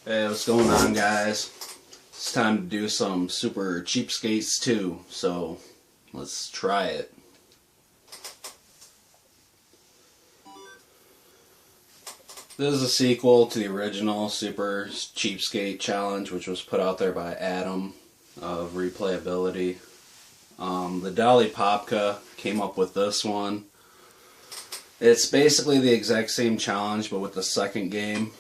Hey, what's going on, guys? It's time to do some Super Cheapskates 2, so let's try it. This is a sequel to the original Super Cheapskate Challenge, which was put out there by Adam of Replayability. The Dali Popka came up with this one. It's basically the exact same challenge, but with the second game.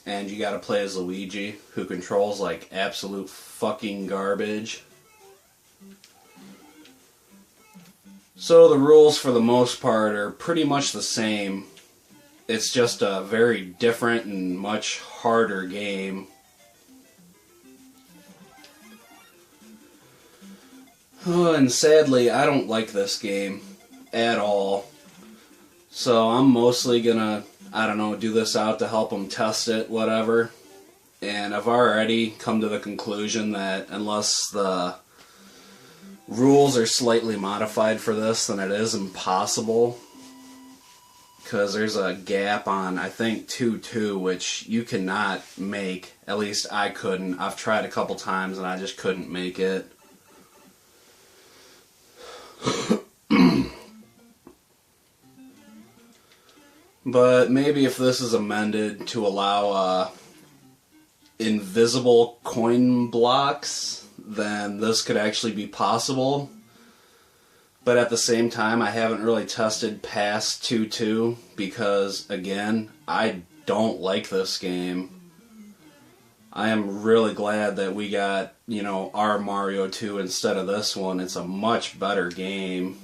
And you gotta play as Luigi, who controls like absolute fucking garbage. So the rules for the most part are pretty much the same. It's just a very different and much harder game. And sadly, I don't like this game at all. So I'm mostly gonna, I don't know, do this out to help them test it, whatever. And I've already come to the conclusion that unless the rules are slightly modified for this, then it is impossible. Because there's a gap on, I think, 2-2, which you cannot make. At least I couldn't. I've tried a couple times and I just couldn't make it. But maybe if this is amended to allow invisible coin blocks, then this could actually be possible. But at the same time, I haven't really tested past 2-2 because, again, I don't like this game. I am really glad that we got, you know, our Mario 2 instead of this one. It's a much better game.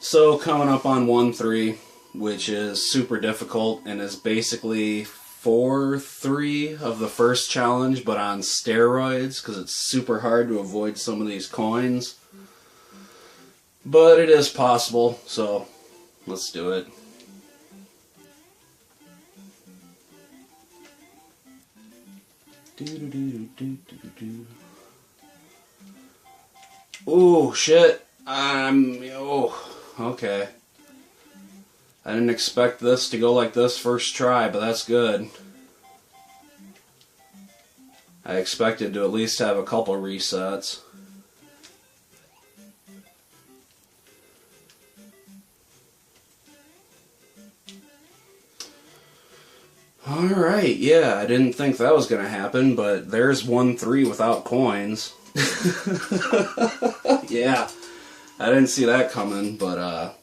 So coming up on 1-3, which is super difficult and is basically 4-3 of the first challenge, but on steroids, because it's super hard to avoid some of these coins. But it is possible, so let's do it. Ooh, shit. Okay. I didn't expect this to go like this first try, but that's good. I expected to at least have a couple resets. Alright, yeah, I didn't think that was going to happen, but there's 1-3 without coins. Yeah, I didn't see that coming, but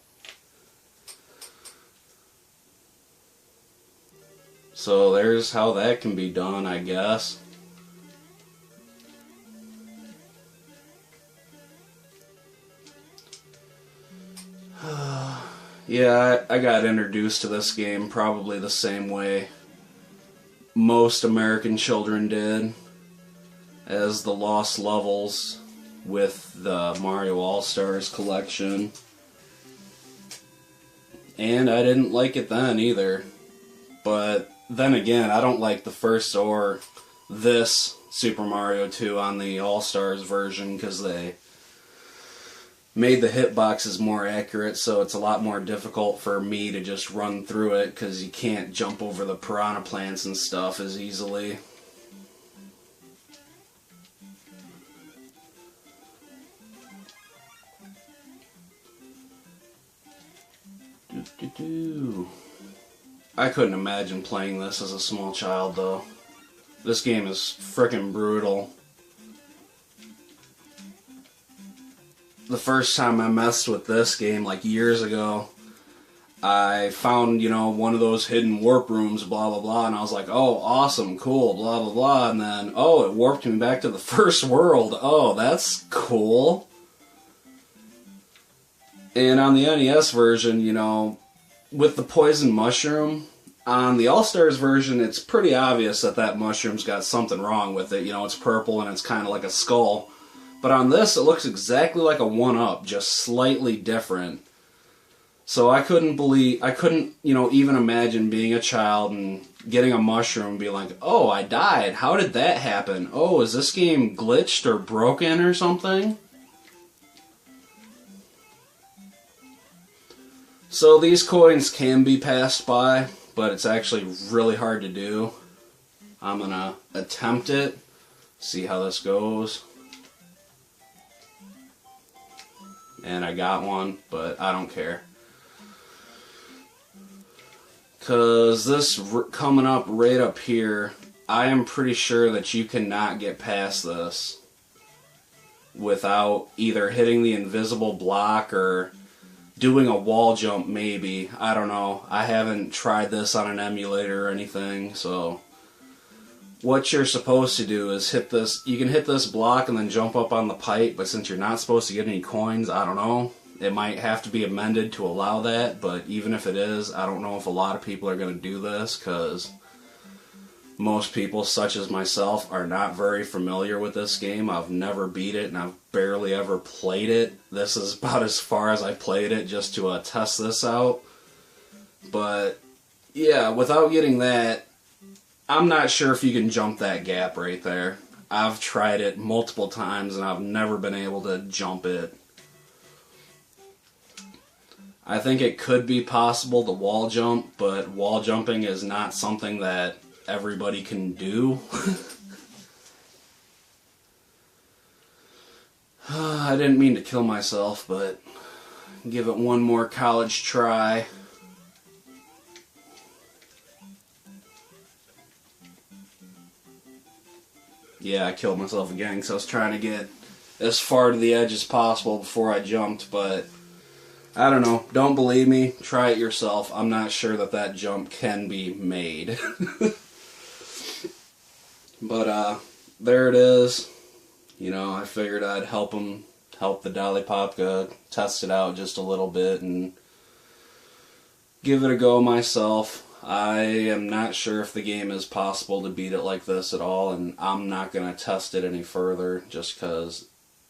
so there's how that can be done, I guess. Yeah, I got introduced to this game probably the same way most American children did, as the lost levels with the Mario All-Stars collection. And I didn't like it then either. But then again, I don't like the first or this Super Mario 2 on the All-Stars version because they made the hitboxes more accurate, so it's a lot more difficult for me to just run through it because you can't jump over the piranha plants and stuff as easily. I couldn't imagine playing this as a small child, though. This game is frickin' brutal. The first time I messed with this game, like years ago, I found, you know, one of those hidden warp rooms, blah, blah, blah, and I was like, oh, awesome, cool, blah, blah, blah, and then, oh, it warped me back to the first world. Oh, that's cool. And on the NES version, you know, with the poison mushroom, on the All-Stars version, it's pretty obvious that that mushroom's got something wrong with it. You know, it's purple and it's kind of like a skull. But on this, it looks exactly like a 1-up, just slightly different. So I couldn't, you know, even imagine being a child and getting a mushroom and be like, oh, I died. How did that happen? Oh, is this game glitched or broken or something? So these coins can be passed by, but it's actually really hard to do. I'm gonna attempt it, see how this goes. And I got one, but I don't care. Because this coming up right up here, I am pretty sure that you cannot get past this without either hitting the invisible block or doing a wall jump maybe. I don't know. I haven't tried this on an emulator or anything, so what you're supposed to do is hit this. You can hit this block and then jump up on the pipe, but since you're not supposed to get any coins, I don't know. It might have to be amended to allow that, but even if it is, I don't know if a lot of people are going to do this, because most people, such as myself, are not very familiar with this game. I've never beat it, and I've barely ever played it. This is about as far as I played it, just to test this out. But, yeah, without getting that, I'm not sure if you can jump that gap right there. I've tried it multiple times, and I've never been able to jump it. I think it could be possible to wall jump, but wall jumping is not something that everybody can do. I didn't mean to kill myself, but give it one more college try. Yeah, I killed myself again because I was trying to get as far to the edge as possible before I jumped, but I don't know. Don't believe me. Try it yourself. I'm not sure that that jump can be made. But, there it is. You know, I figured I'd help the Dali Popka test it out just a little bit and give it a go myself. I am not sure if the game is possible to beat it like this at all, and I'm not going to test it any further just because,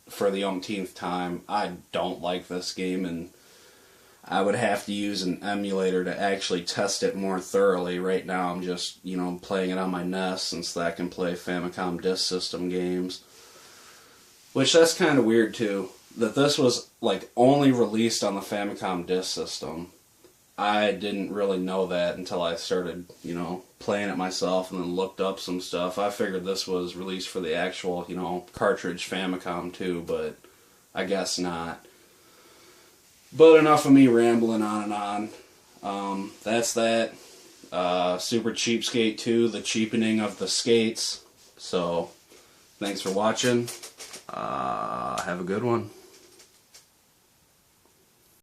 for the umpteenth time, I don't like this game, and I would have to use an emulator to actually test it more thoroughly. Right now I'm just, you know, playing it on my NES since that can play Famicom disk system games. Which, that's kind of weird too, that this was like only released on the Famicom disk system. I didn't really know that until I started, you know, playing it myself and then looked up some stuff. I figured this was released for the actual, you know, cartridge Famicom too, but I guess not. But enough of me rambling on and on. That's that. Super Cheapskate 2, the cheapening of the skates. So, thanks for watching. Have a good one.